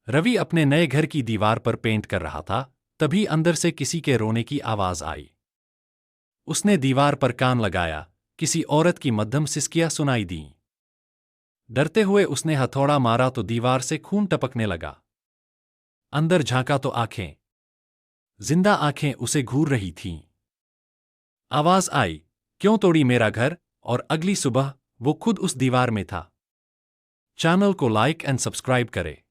रवि अपने नए घर की दीवार पर पेंट कर रहा था, तभी अंदर से किसी के रोने की आवाज आई। उसने दीवार पर कान लगाया, किसी औरत की मध्यम सिसकियां सुनाई दी। डरते हुए उसने हथौड़ा मारा तो दीवार से खून टपकने लगा। अंदर झांका तो आंखें, जिंदा आंखें उसे घूर रही थीं। आवाज आई, क्यों तोड़ी मेरा घर? और अगली सुबह वो खुद उस दीवार में था। चैनल को लाइक एंड सब्सक्राइब करें।